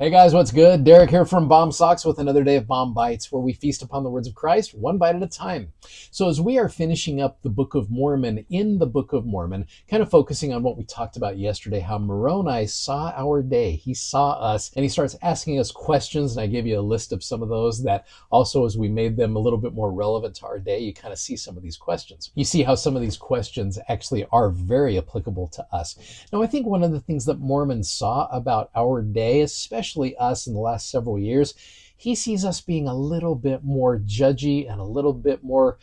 Hey guys, what's good? Derek here from Bomb Socks with another day of Bomb Bites, where we feast upon the words of Christ, one bite at a time. So, as we are finishing up the Book of Mormon, in the Book of Mormon, kind of focusing on what we talked about yesterday, how Moroni saw our day. He saw us and he starts asking us questions. And I gave you a list of some of those that also, as we made them a little bit more relevant to our day, you kind of see some of these questions. You see how some of these questions actually are very applicable to us. Now, I think one of the things that Mormons saw about our day, especially us in the last several years, he sees us being a little bit more judgy and a little bit more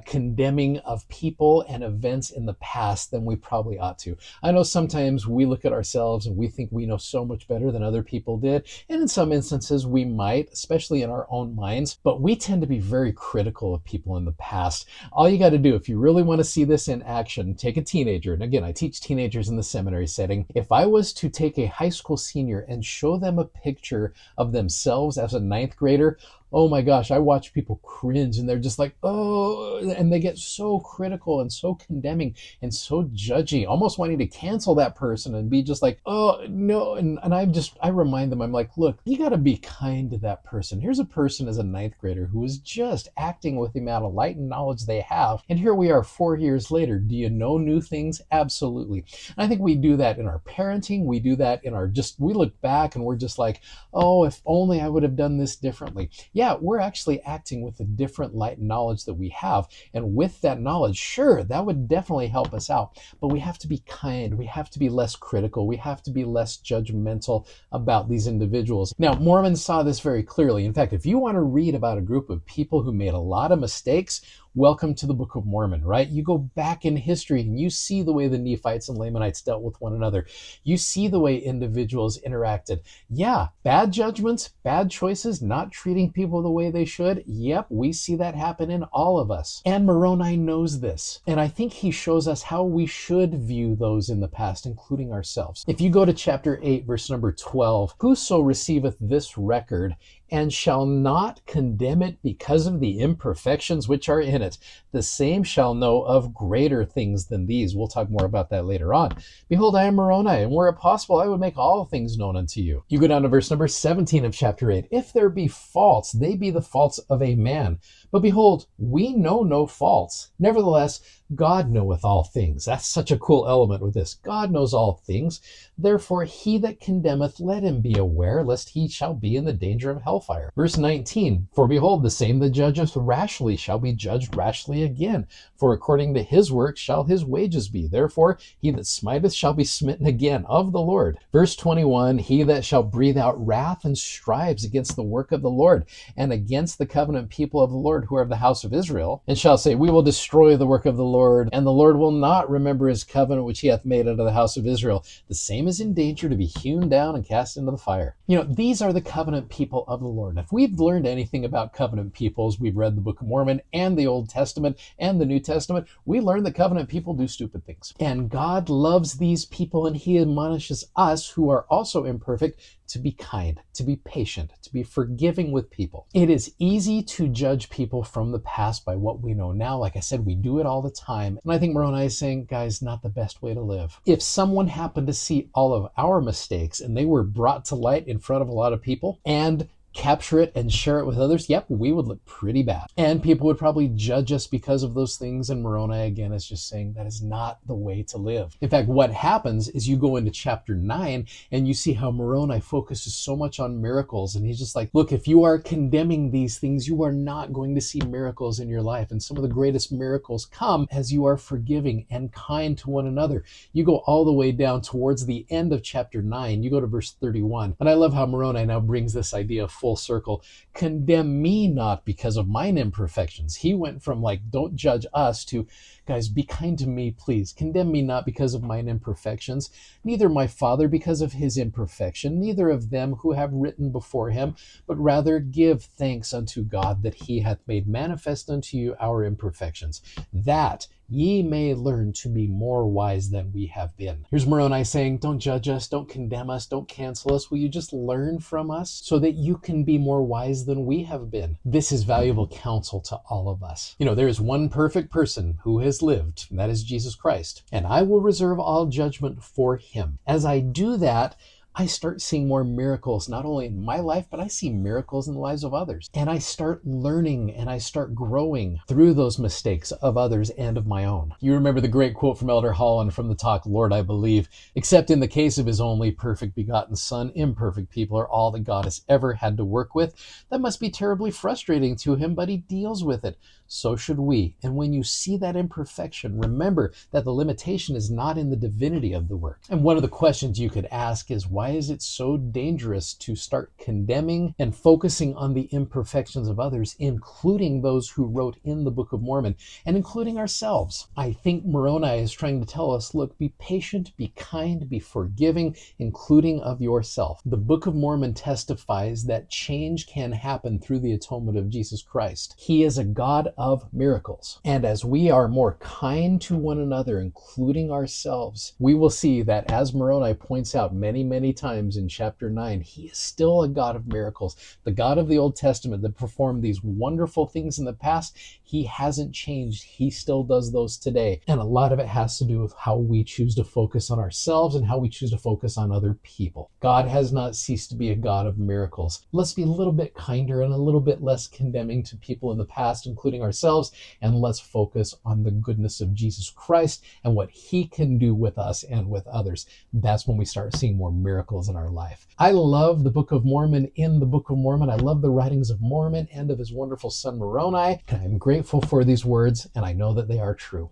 condemning of people and events in the past than we probably ought to. I know sometimes we look at ourselves and we think we know so much better than other people did. And in some instances we might, especially in our own minds, but we tend to be very critical of people in the past. All you got to do, if you really want to see this in action, take a teenager. And again, I teach teenagers in the seminary setting. If I was to take a high school senior and show them a picture of themselves as a ninth grader, oh my gosh, I watch people cringe and they're just like, oh, and they get so critical and so condemning and so judgy, almost wanting to cancel that person and be just like, oh no. And I remind them, I'm like, look, you got to be kind to that person. Here's a person as a ninth grader who is just acting with the amount of light and knowledge they have. And here we are 4 years later. Do you know new things? Absolutely. And I think we do that in our parenting. We do that in we look back and we're just like, oh, if only I would have done this differently. Yeah, we're actually acting with a different light and knowledge that we have. And with that knowledge, sure, that would definitely help us out. But we have to be kind. We have to be less critical. We have to be less judgmental about these individuals. Now, Mormons saw this very clearly. In fact, if you want to read about a group of people who made a lot of mistakes, welcome to the Book of Mormon, right? You go back in history and you see the way the Nephites and Lamanites dealt with one another. You see the way individuals interacted. Yeah, bad judgments, bad choices, not treating people the way they should. Yep, we see that happen in all of us. And Moroni knows this. And I think he shows us how we should view those in the past, including ourselves. If you go to chapter 8, verse number 12, whoso receiveth this record and shall not condemn it because of the imperfections which are in it, the same shall know of greater things than these. We'll talk more about that later on. Behold, I am Moroni, and were it possible, I would make all things known unto you. You go down to verse number 17 of chapter 8. If there be faults, they be the faults of a man. But behold, we know no faults. Nevertheless, God knoweth all things. That's such a cool element with this. God knows all things. Therefore, he that condemneth, let him be aware, lest he shall be in the danger of hellfire. Verse 19, for behold, the same that judgeth rashly shall be judged rashly again. For according to his work shall his wages be. Therefore, he that smiteth shall be smitten again of the Lord. Verse 21, he that shall breathe out wrath and strives against the work of the Lord, and against the covenant people of the Lord who are of the house of Israel, and shall say, we will destroy the work of the Lord, and the Lord will not remember his covenant which he hath made unto the house of Israel. The same is in danger to be hewn down and cast into the fire. You know, these are the covenant people of the Lord. If we've learned anything about covenant peoples, we've read the Book of Mormon and the Old Testament and the New Testament, we learn that covenant people do stupid things. And God loves these people, and he admonishes us who are also imperfect to be kind, to be patient, to be forgiving with people. It is easy to judge people from the past by what we know now. Like I said, we do it all the time. And I think Moroni is saying, guys, not the best way to live. If someone happened to see all of our mistakes and they were brought to light in front of a lot of people and capture it and share it with others, yep, we would look pretty bad. And people would probably judge us because of those things. And Moroni, again, is just saying that is not the way to live. In fact, what happens is you go into chapter 9 and you see how Moroni focuses so much on miracles. And he's just like, look, if you are condemning these things, you are not going to see miracles in your life. And some of the greatest miracles come as you are forgiving and kind to one another. You go all the way down towards the end of chapter 9. You go to verse 31. And I love how Moroni now brings this idea of full circle. Condemn me not because of mine imperfections. He went from like, don't judge us to, guys, be kind to me, please. Condemn me not because of mine imperfections, neither my father because of his imperfection, neither of them who have written before him, but rather give thanks unto God that he hath made manifest unto you our imperfections, that ye may learn to be more wise than we have been. Here's Moroni saying, don't judge us, don't condemn us, don't cancel us. Will you just learn from us so that you can be more wise than we have been? This is valuable counsel to all of us. You know, there is one perfect person who has lived, and that is Jesus Christ. And I will reserve all judgment for him. As I do that, I start seeing more miracles, not only in my life, but I see miracles in the lives of others. And I start learning and I start growing through those mistakes of others and of my own. You remember the great quote from Elder Holland from the talk, Lord, I believe, except in the case of his only perfect begotten Son, imperfect people are all that God has ever had to work with. That must be terribly frustrating to him, but he deals with it. So should we. And when you see that imperfection, remember that the limitation is not in the divinity of the work. And one of the questions you could ask is, why is it so dangerous to start condemning and focusing on the imperfections of others, including those who wrote in the Book of Mormon, and including ourselves? I think Moroni is trying to tell us, look, be patient, be kind, be forgiving, including of yourself. The Book of Mormon testifies that change can happen through the atonement of Jesus Christ. He is a God of miracles. And as we are more kind to one another, including ourselves, we will see that, as Moroni points out many times in chapter 9, he is still a God of miracles. The God of the Old Testament that performed these wonderful things in the past, he hasn't changed. He still does those today. And a lot of it has to do with how we choose to focus on ourselves and how we choose to focus on other people. God has not ceased to be a God of miracles. Let's be a little bit kinder and a little bit less condemning to people in the past, including ourselves, and let's focus on the goodness of Jesus Christ and what he can do with us and with others. That's when we start seeing more miracles in our life. I love the Book of Mormon. In the Book of Mormon, I love the writings of Mormon and of his wonderful son Moroni, and I'm grateful for these words, and I know that they are true.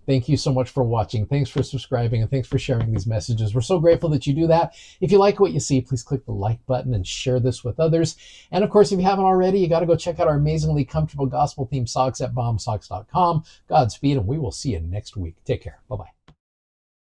Thank you so much for watching. Thanks for subscribing, and thanks for sharing these messages. We're so grateful that you do that. If you like what you see, please click the like button and share this with others. And of course, if you haven't already, you got to go check out our amazingly comfortable gospel themed socks at bombsocks.com. Godspeed, and we will see you next week. Take care. Bye-bye.